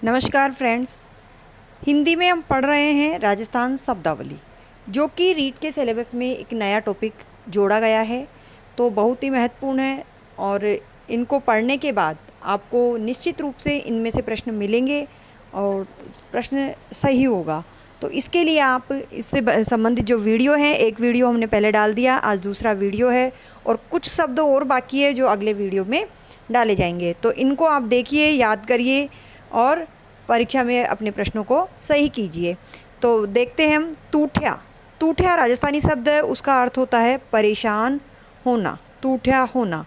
नमस्कार फ्रेंड्स। हिंदी में हम पढ़ रहे हैं राजस्थान शब्दावली, जो कि रीट के सिलेबस में एक नया टॉपिक जोड़ा गया है। तो बहुत ही महत्वपूर्ण है और इनको पढ़ने के बाद आपको निश्चित रूप से इनमें से प्रश्न मिलेंगे और प्रश्न सही होगा। तो इसके लिए आप इससे संबंधित जो वीडियो है, एक वीडियो हमने पहले डाल दिया, आज दूसरा वीडियो है और कुछ शब्द और बाकी है जो अगले वीडियो में डाले जाएंगे। तो इनको आप देखिए, याद करिए और परीक्षा में अपने प्रश्नों को सही कीजिए। तो देखते हैं हम। टूठ्या, टूठ्या राजस्थानी शब्द है, उसका अर्थ होता है परेशान होना, टूठ्या होना।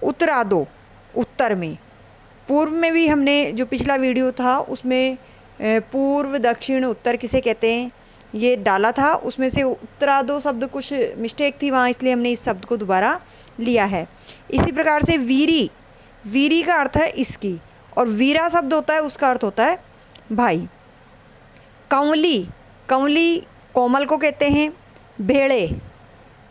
उत्तरादो, उत्तर में। पूर्व में भी हमने जो पिछला वीडियो था उसमें पूर्व दक्षिण उत्तर किसे कहते हैं ये डाला था, उसमें से उत्तरादो शब्द कुछ मिस्टेक थी वहाँ, इसलिए हमने इस शब्द को दोबारा लिया है। इसी प्रकार से वीरी, वीरी का अर्थ है इसकी, और वीरा शब्द होता है उसका अर्थ होता है भाई। कंवली, कंवली कोमल को कहते हैं। भेड़े,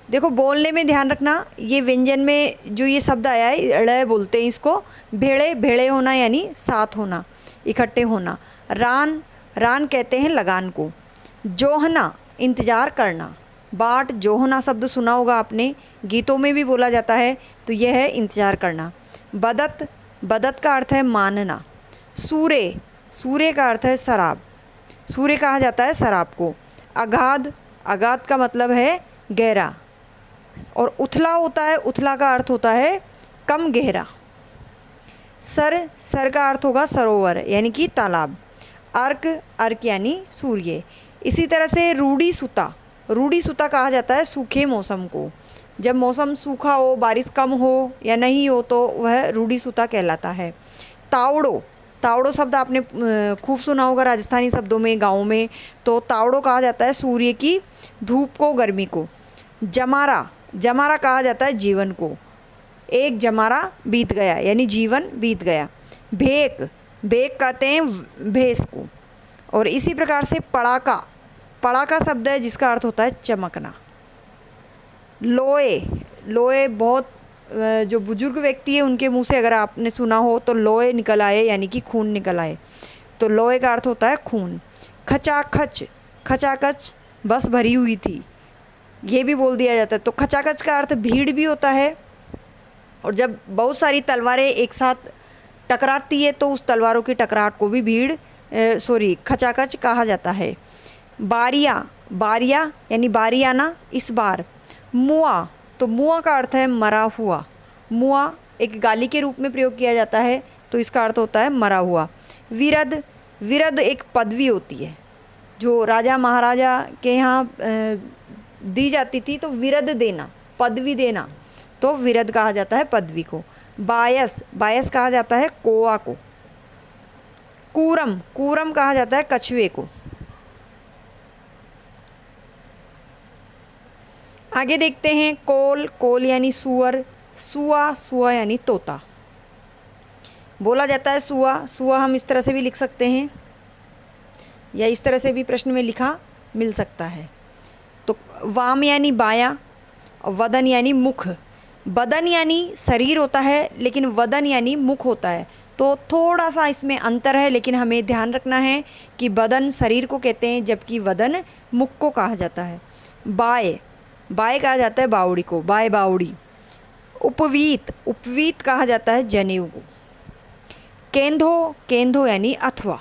देखो बोलने में ध्यान रखना, ये व्यंजन में जो ये शब्द आया है ड़ बोलते हैं इसको। भेड़े, भेड़े होना यानी साथ होना, इकट्ठे होना। रान, रान कहते हैं लगान को। जोहना, इंतज़ार करना। बाट जोहना शब्द सुना होगा आपने, गीतों में भी बोला जाता है, तो यह है इंतज़ार करना। बदत, बदत का अर्थ है मानना। सूरे, सूरे का अर्थ है शराब, सूर्य कहा जाता है शराब को। अगाध, अगाध का मतलब है गहरा। और उथला होता है, उथला का अर्थ होता है कम गहरा। सर, सर का अर्थ होगा सरोवर यानी कि तालाब। अर्क, अर्क यानी सूर्य। इसी तरह से रूढ़ी सुता, रूढ़ी सुता कहा जाता है सूखे मौसम को। जब मौसम सूखा हो, बारिश कम हो या नहीं हो तो वह रूढ़ी सुता कहलाता है। तावड़ो, तावड़ो शब्द आपने खूब सुना होगा राजस्थानी शब्दों में, गाँव में। तो तावड़ो कहा जाता है सूर्य की धूप को, गर्मी को। जमारा, जमारा कहा जाता है जीवन को। एक जमारा बीत गया यानी जीवन बीत गया। भेक, भेक कहते हैं भैंस को। और इसी प्रकार से पड़ाका, पड़ाका शब्द है जिसका अर्थ होता है चमकना। लोए, लोए बहुत जो बुजुर्ग व्यक्ति है उनके मुंह से अगर आपने सुना हो तो लोए निकल आए यानी कि खून निकल आए, तो लोए का अर्थ होता है खून। खचाखच, खचाखच बस भरी हुई थी, ये भी बोल दिया जाता है। तो खचाखच का अर्थ भीड़ भी होता है, और जब बहुत सारी तलवारें एक साथ टकराती है तो उस तलवारों की टकराहट को भी भीड़ खचाखच कहा जाता है। बारिया, बारिया यानी बारी आना, इस बार। मुआ, तो मुआ का अर्थ है मरा हुआ। मुआ एक गाली के रूप में प्रयोग किया जाता है, तो इसका अर्थ होता है मरा हुआ। विरद, विरद एक पदवी होती है जो राजा महाराजा के यहाँ दी जाती थी, तो विरद देना, पदवी देना, तो विरद कहा जाता है पदवी को। बायस, बायस कहा जाता है कोआ को। कूरम, कूरम कहा जाता है कछुए को। आगे देखते हैं। कोल, कोल यानी सुअर। सुआ, सुआ यानी तोता। बोला जाता है सुआ, सुआ हम इस तरह से भी लिख सकते हैं या इस तरह से भी प्रश्न में लिखा मिल सकता है। तो वाम यानी बायां, और वदन यानी मुख। बदन यानी शरीर होता है, लेकिन वदन यानी मुख होता है, तो थोड़ा सा इसमें अंतर है, लेकिन हमें ध्यान रखना है कि बदन शरीर को कहते हैं जबकि वदन मुख को कहा जाता है। बाय, बाय कहा जाता है बावड़ी को, बाय बावड़ी। उपवीत, उपवीत कहा जाता है जनेऊ को। केंधो, केंधो यानी अथवा,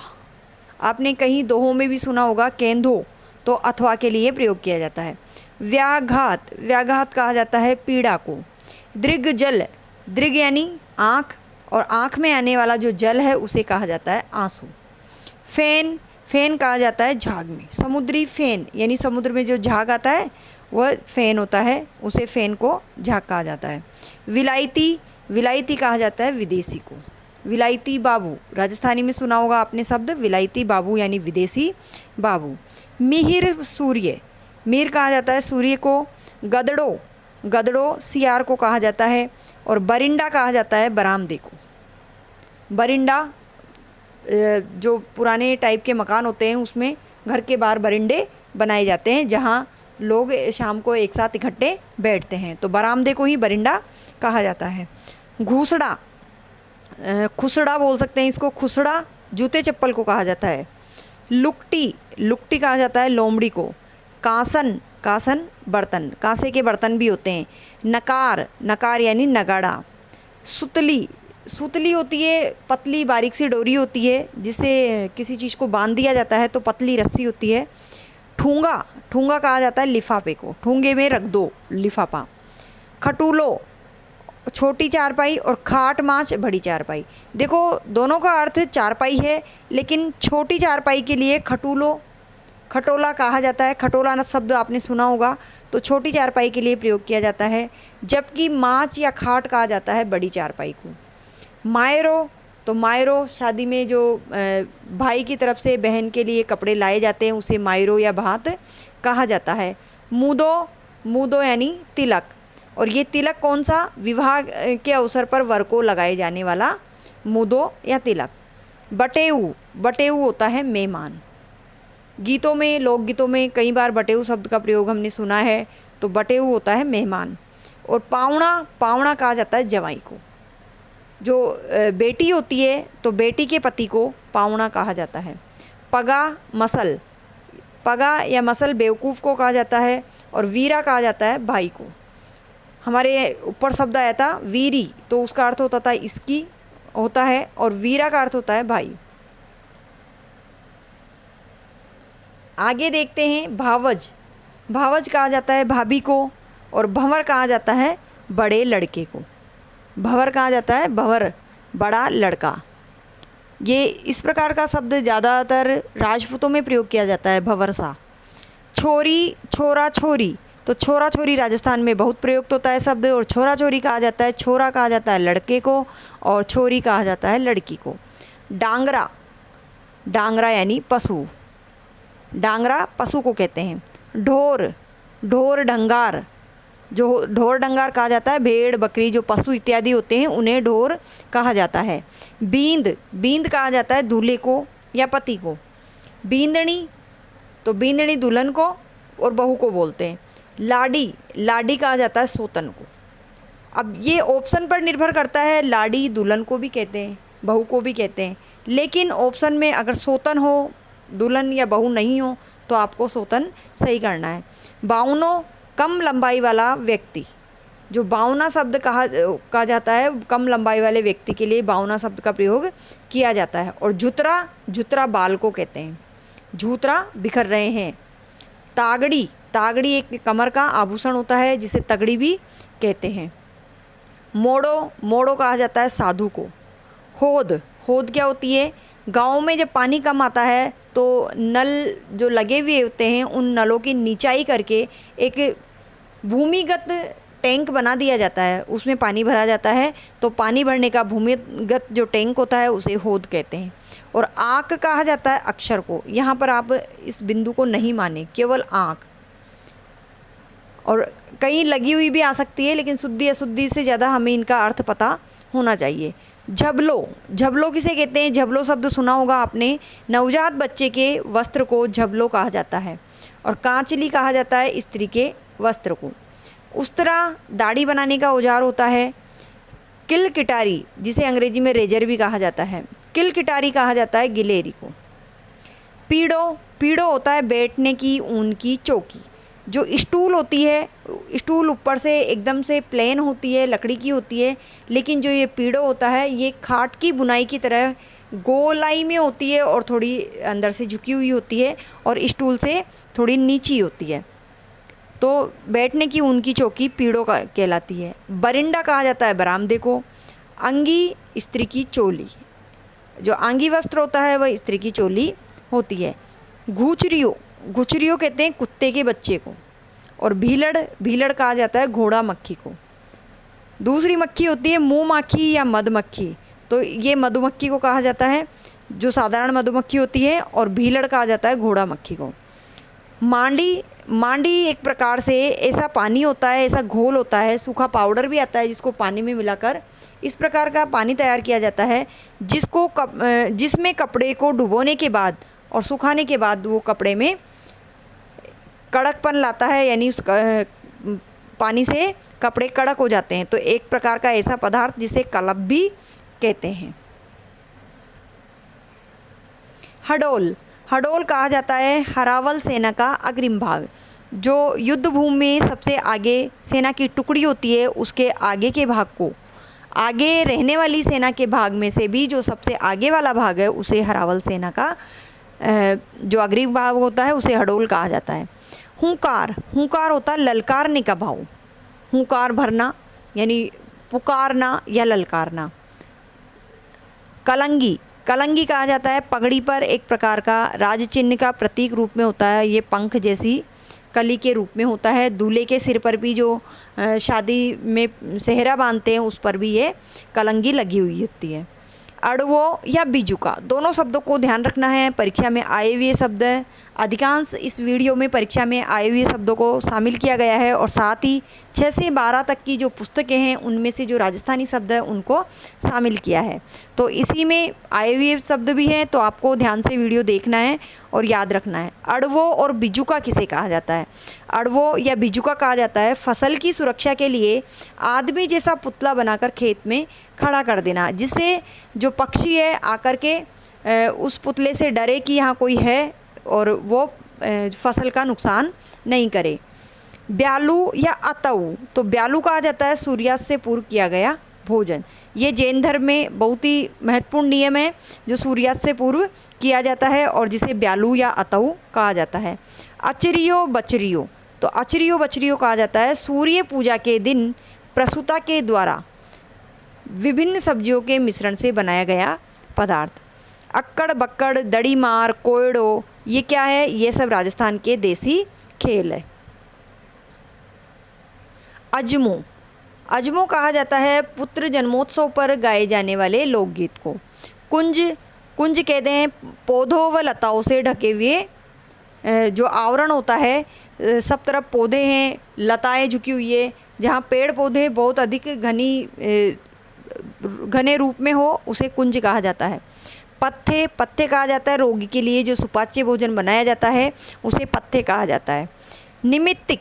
आपने कहीं दोहों में भी सुना होगा केंधो, तो अथवा के लिए प्रयोग किया जाता है। व्याघात, व्याघात कहा जाता है पीड़ा को। दृग जल, दृग यानी आँख, और आँख में आने वाला जो जल है उसे कहा जाता है आंसू। फेन, फेन कहा जाता है झाग में। समुद्री फेन यानी समुद्र में जो झाग आता है वह फेन होता है, उसे फेन को झाग कहा जाता है। विलायती, विलायती कहा जाता है विदेशी को। विलायती बाबू, राजस्थानी में सुना होगा आपने शब्द विलायती बाबू यानी विदेशी बाबू। मिहिर, सूर्य, मिहिर कहा जाता है सूर्य को। गदड़ो, गदड़ो सियार को कहा जाता है। और बरिंडा कहा जाता है बरामदे को। बरिंडा जो पुराने टाइप के मकान होते हैं उसमें घर के बाहर बरिंडे बनाए जाते हैं जहाँ लोग शाम को एक साथ इकट्ठे बैठते हैं, तो बरामदे को ही बरिंडा कहा जाता है। घूसड़ा, खुसड़ा बोल सकते हैं इसको, खुसड़ा जूते चप्पल को कहा जाता है। लुकटी, लुकटी कहा जाता है लोमड़ी को। कांसन, कांसन बर्तन, कांसे के बर्तन भी होते हैं। नकार, नकार यानी नगाड़ा। सुतली, सुतली होती है पतली बारीक सी डोरी होती है जिससे किसी चीज़ को बांध दिया जाता है, तो पतली रस्सी होती है। ठूंगा, ठूंगा कहा जाता है लिफाफे को, ठूंगे में रख दो लिफाफा। खटूलो, छोटी चारपाई, और खाट माच बड़ी चारपाई। देखो दोनों का अर्थ चारपाई है, लेकिन छोटी चारपाई के लिए खटूलो, खटोला कहा जाता है। खटोला न शब्द आपने सुना होगा, तो छोटी चारपाई के लिए प्रयोग किया जाता है, जबकि माच या खाट कहा जाता है बड़ी चारपाई को। मायरो, तो मायरो शादी में जो भाई की तरफ से बहन के लिए कपड़े लाए जाते हैं उसे मायरो या भात कहा जाता है। मूदो, मूदो यानी तिलक, और ये तिलक कौन सा, विवाह के अवसर पर वर को लगाए जाने वाला मूदो या तिलक। बटेऊ, बटेऊ होता है मेहमान। गीतों में, लोकगीतों में कई बार बटेऊ शब्द का प्रयोग हमने सुना है, तो बटेऊ होता है मेहमान। और पावणा, पावणा कहा जाता है जवाई को। जो बेटी होती है तो बेटी के पति को पावणा कहा जाता है। पगा, मसल, पगा या मसल बेवकूफ़ को कहा जाता है, और वीरा कहा जाता है भाई को। हमारे ऊपर शब्द आया था वीरी, तो उसका अर्थ होता था इसकी होता है, और वीरा का अर्थ होता है भाई। आगे देखते हैं भावज, भावज कहा जाता है भाभी को, और भंवर कहा जाता है बड़े लड़के को। भंवर कहा जाता है भंवर, बड़ा लड़का। ये इस प्रकार का शब्द ज़्यादातर राजपूतों में प्रयोग किया जाता है, भंवर सा। छोरी, छोरा छोरी, तो छोरा छोरी राजस्थान में बहुत प्रयुक्त होता है शब्द, और छोरा छोरी कहा जाता है, छोरा कहा जाता है लड़के को, और छोरी कहा जाता है लड़की को। डांगरा, डांगरा यानी पशु, डांगरा पशु को कहते हैं। ढोर, ढोर ढंगार, जो ढोर ढंगार कहा जाता है भेड़ बकरी जो पशु इत्यादि होते हैं उन्हें ढोर कहा जाता है। बींद, बींद कहा जाता है दूल्हे को या पति को। बींदनी, तो बींदनी दुल्हन को और बहू को बोलते हैं। लाडी, लाडी कहा जाता है सोतन को। अब ये ऑप्शन पर निर्भर करता है, लाडी दुल्हन को भी कहते हैं, बहू को भी कहते हैं, लेकिन ऑप्शन में अगर सोतन हो, दुल्हन या बहू नहीं हो, तो आपको सोतन सही करना है। बावनो, कम लंबाई वाला व्यक्ति, जो बावना शब्द कहा जाता है, कम लंबाई वाले व्यक्ति के लिए बावना शब्द का प्रयोग किया जाता है। और झुतरा, झुतरा बाल को कहते हैं, झूतरा बिखर रहे हैं। तागड़ी, तागड़ी एक कमर का आभूषण होता है जिसे तगड़ी भी कहते हैं। मोड़ो, मोड़ो कहा जाता है साधु को। होद, होद क्या होती है, गाँव में जब पानी कम आता है तो नल जो लगे हुए होते हैं उन नलों की निचाई करके एक भूमिगत टैंक बना दिया जाता है, उसमें पानी भरा जाता है, तो पानी भरने का भूमिगत जो टैंक होता है उसे होद कहते हैं। और आँख कहा जाता है अक्षर को, यहाँ पर आप इस बिंदु को नहीं माने, केवल आँख, और कहीं लगी हुई भी आ सकती है, लेकिन शुद्धि अशुद्धि से ज़्यादा हमें इनका अर्थ पता होना चाहिए। झबलो, झबलो किसे कहते हैं, झबलो शब्द सुना होगा आपने, नवजात बच्चे के वस्त्र को झबलो कहा जाता है। और कांचली कहा जाता है स्त्री के वस्त्र को। उस्तरा, दाढ़ी बनाने का औजार होता है। किल किटारी, जिसे अंग्रेजी में रेजर भी कहा जाता है, किल किटारी कहा जाता है गिलेरी को। पीड़ो, पीड़ो होता है बैठने की ऊन की चौकी। जो स्टूल होती है, स्टूल ऊपर से एकदम से प्लेन होती है, लकड़ी की होती है, लेकिन जो ये पीड़ो होता है ये खाट की बुनाई की तरह गोलाई में होती है और थोड़ी अंदर से झुकी हुई होती है, और स्टूल से थोड़ी नीची होती है, तो बैठने की ऊन की चौकी पीड़ो का कहलाती है। बरिंडा कहा जाता है बरामदे को। अंगी, स्त्री की चोली, जो आंगी वस्त्र होता है वह स्त्री की चोली होती है। घूचरियो, घुचरियो कहते हैं कुत्ते के बच्चे को। और भीलड़, भीलड़ कहा जाता है घोड़ा मक्खी को। दूसरी मक्खी होती है मुँह माखी या मधुमक्खी, तो ये मधुमक्खी को कहा जाता है जो साधारण मधुमक्खी होती है, और भीलड़ कहा जाता है घोड़ा मक्खी को। मांडी, मांडी एक प्रकार से ऐसा पानी होता है, ऐसा घोल होता है, सूखा पाउडर भी आता है जिसको पानी में मिलाकर इस प्रकार का पानी तैयार किया जाता है, जिसमें कपड़े को डुबोने के बाद और सुखाने के बाद वो कपड़े में कड़कपन लाता है, यानी उस पानी से कपड़े कड़क हो जाते हैं। तो एक प्रकार का ऐसा पदार्थ जिसे कलब भी कहते हैं। हडोल, हडोल कहा जाता है हरावल सेना का अग्रिम भाग। जो युद्ध भूमि में सबसे आगे सेना की टुकड़ी होती है उसके आगे के भाग को, आगे रहने वाली सेना के भाग में से भी जो सबसे आगे वाला भाग है उसे हरावल सेना का जो अग्रिम भाग होता है उसे हडोल कहा जाता है। हुंकार, हुंकार होता है ललकारने का भाव, हुंकार भरना यानी पुकारना या ललकारना। कलंगी, कलंगी कहा जाता है पगड़ी पर एक प्रकार का राज चिन्ह का प्रतीक रूप में होता है, ये पंख जैसी कली के रूप में होता है। दूल्हे के सिर पर भी जो शादी में सेहरा बांधते हैं उस पर भी ये कलंगी लगी हुई होती है। अड़वो या बिजुका, दोनों शब्दों को ध्यान रखना है, परीक्षा में आए हुए शब्द हैं। अधिकांश इस वीडियो में परीक्षा में आए हुए शब्दों को शामिल किया गया है और साथ ही 6 से 12 तक की जो पुस्तकें हैं उनमें से जो राजस्थानी शब्द हैं उनको शामिल किया है। तो इसी में आए हुए शब्द भी हैं, तो आपको ध्यान से वीडियो देखना है और याद रखना है। अड़वो और बिजुका किसे कहा जाता है? अड़वो या बिजुका कहा जाता है फसल की सुरक्षा के लिए आदमी जैसा पुतला बनाकर खेत में खड़ा कर देना, जिससे जो पक्षी है आकर के उस पुतले से डरे कि यहाँ कोई है और वो फसल का नुकसान नहीं करे। ब्यालू या अतऊ, तो ब्यालू कहा जाता है सूर्यास्त से पूर्व किया गया भोजन। ये जैन धर्म में बहुत ही महत्वपूर्ण नियम है जो सूर्यास्त से पूर्व किया जाता है और जिसे ब्यालू या अतऊ कहा जाता है। अचरियो बचरियो, तो अचरियो बचरियो कहा जाता है सूर्य पूजा के दिन प्रसूता के द्वारा विभिन्न सब्जियों के मिश्रण से बनाया गया पदार्थ। अक्कड़ बक्कड़, दड़ी मार, कोयड़ो, ये क्या है? ये सब राजस्थान के देसी खेल है। अजमो, अजमो कहा जाता है पुत्र जन्मोत्सव पर गाए जाने वाले लोकगीत को। कुंज, कुंज कहते हैं पौधों व लताओं से ढके हुए जो आवरण होता है, सब तरफ पौधे हैं, लताएं झुकी हुई है, जहाँ पेड़ पौधे बहुत अधिक घने रूप में हो उसे कुंज कहा जाता है। पत्थे, पत्थे कहा जाता है रोगी के लिए जो सुपाच्य भोजन बनाया जाता है उसे पत्थे कहा जाता है। निमित्तिक,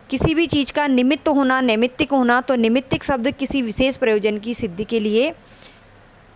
किसी भी चीज़ का निमित्त होना, नैमित्तिक होना, तो निमित्तिक शब्द किसी विशेष प्रयोजन की सिद्धि के लिए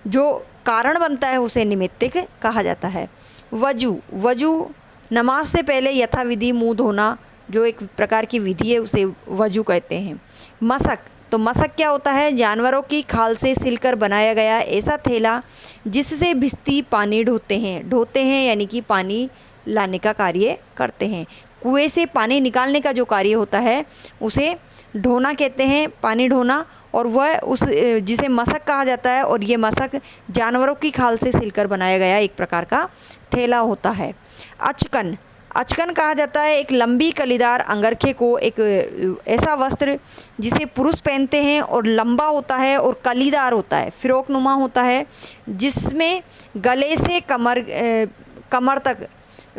जो कारण बनता है उसे निमित्तिक कहा जाता है। वजू, वजू नमाज से पहले यथाविधि मुँह धोना जो एक प्रकार की विधि है उसे वजू कहते हैं। मशक, तो मशक क्या होता है? जानवरों की खाल से सिलकर बनाया गया ऐसा थैला जिससे भिश्ती पानी ढोते हैं, ढोते हैं यानी कि पानी लाने का कार्य करते हैं। कुएं से पानी निकालने का जो कार्य होता है उसे ढोना कहते हैं, पानी ढोना, और वह उस जिसे मशक कहा जाता है, और ये मशक जानवरों की खाल से सिलकर बनाया गया एक प्रकार का थैला होता है। अचकन, अचकन कहा जाता है एक लंबी कलीदार अंगरखे को, एक ऐसा वस्त्र जिसे पुरुष पहनते हैं और लंबा होता है और कलीदार होता है, फिरोकनुमा होता है, जिसमें गले से कमर तक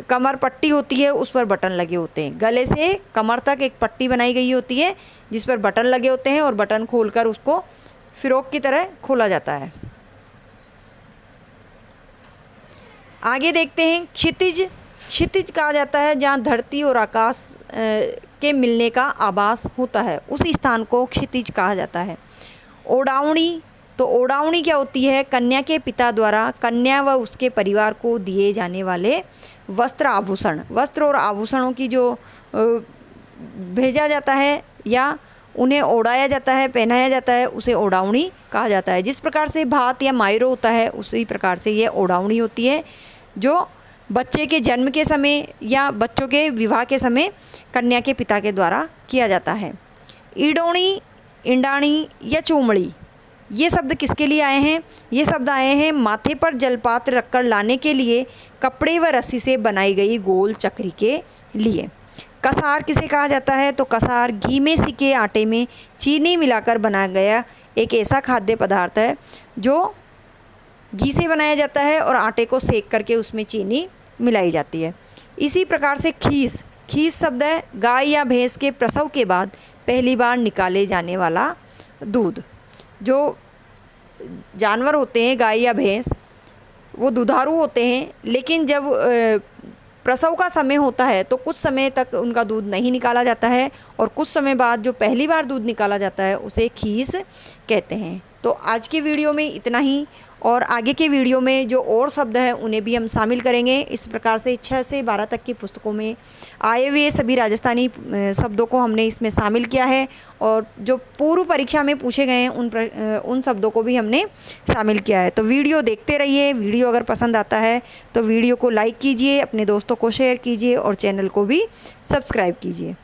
कमर पट्टी होती है, उस पर बटन लगे होते हैं। गले से कमर तक एक पट्टी बनाई गई होती है जिस पर बटन लगे होते हैं और बटन खोलकर उसको फिरोक की तरह खोला जाता है। आगे देखते हैं क्षितिज, क्षितिज कहा जाता है जहाँ धरती और आकाश के मिलने का आभास होता है, उस स्थान को क्षितिज कहा जाता है। ओढ़ावनी, तो ओढ़ावनी क्या होती है? कन्या के पिता द्वारा कन्या व उसके परिवार को दिए जाने वाले वस्त्र आभूषण, वस्त्र और आभूषणों की जो भेजा जाता है या उन्हें ओढ़ाया जाता है, पहनाया जाता है, उसे ओढ़ावनी कहा जाता है। जिस प्रकार से भात या मायरो होता है उसी प्रकार से ये ओढ़ावनी होती है जो बच्चे के जन्म के समय या बच्चों के विवाह के समय कन्या के पिता के द्वारा किया जाता है। ईडोणी, इंडाणी या चूमड़ी, ये शब्द किसके लिए आए हैं? ये शब्द आए हैं माथे पर जलपात्र रखकर लाने के लिए कपड़े व रस्सी से बनाई गई गोल चक्री के लिए। कसार किसे कहा जाता है? तो कसार घी में सिके आटे में चीनी मिलाकर बनाया गया एक ऐसा खाद्य पदार्थ है जो घी से बनाया जाता है और आटे को सेक करके उसमें चीनी मिलाई जाती है। इसी प्रकार से खीस, खीस शब्द है गाय या भैंस के प्रसव के बाद पहली बार निकाले जाने वाला दूध। जो जानवर होते हैं गाय या भैंस वो दुधारू होते हैं, लेकिन जब प्रसव का समय होता है तो कुछ समय तक उनका दूध नहीं निकाला जाता है और कुछ समय बाद जो पहली बार दूध निकाला जाता है उसे खीस कहते हैं। तो आज की वीडियो में इतना ही, और आगे के वीडियो में जो और शब्द हैं उन्हें भी हम शामिल करेंगे। इस प्रकार से 6 से 12 तक की पुस्तकों में आए हुए सभी राजस्थानी शब्दों को हमने इसमें शामिल किया है, और जो पूर्व परीक्षा में पूछे गए हैं उन शब्दों को भी हमने शामिल किया है। तो वीडियो देखते रहिए। वीडियो अगर पसंद आता है तो वीडियो को लाइक कीजिए, अपने दोस्तों को शेयर कीजिए और चैनल को भी सब्सक्राइब कीजिए।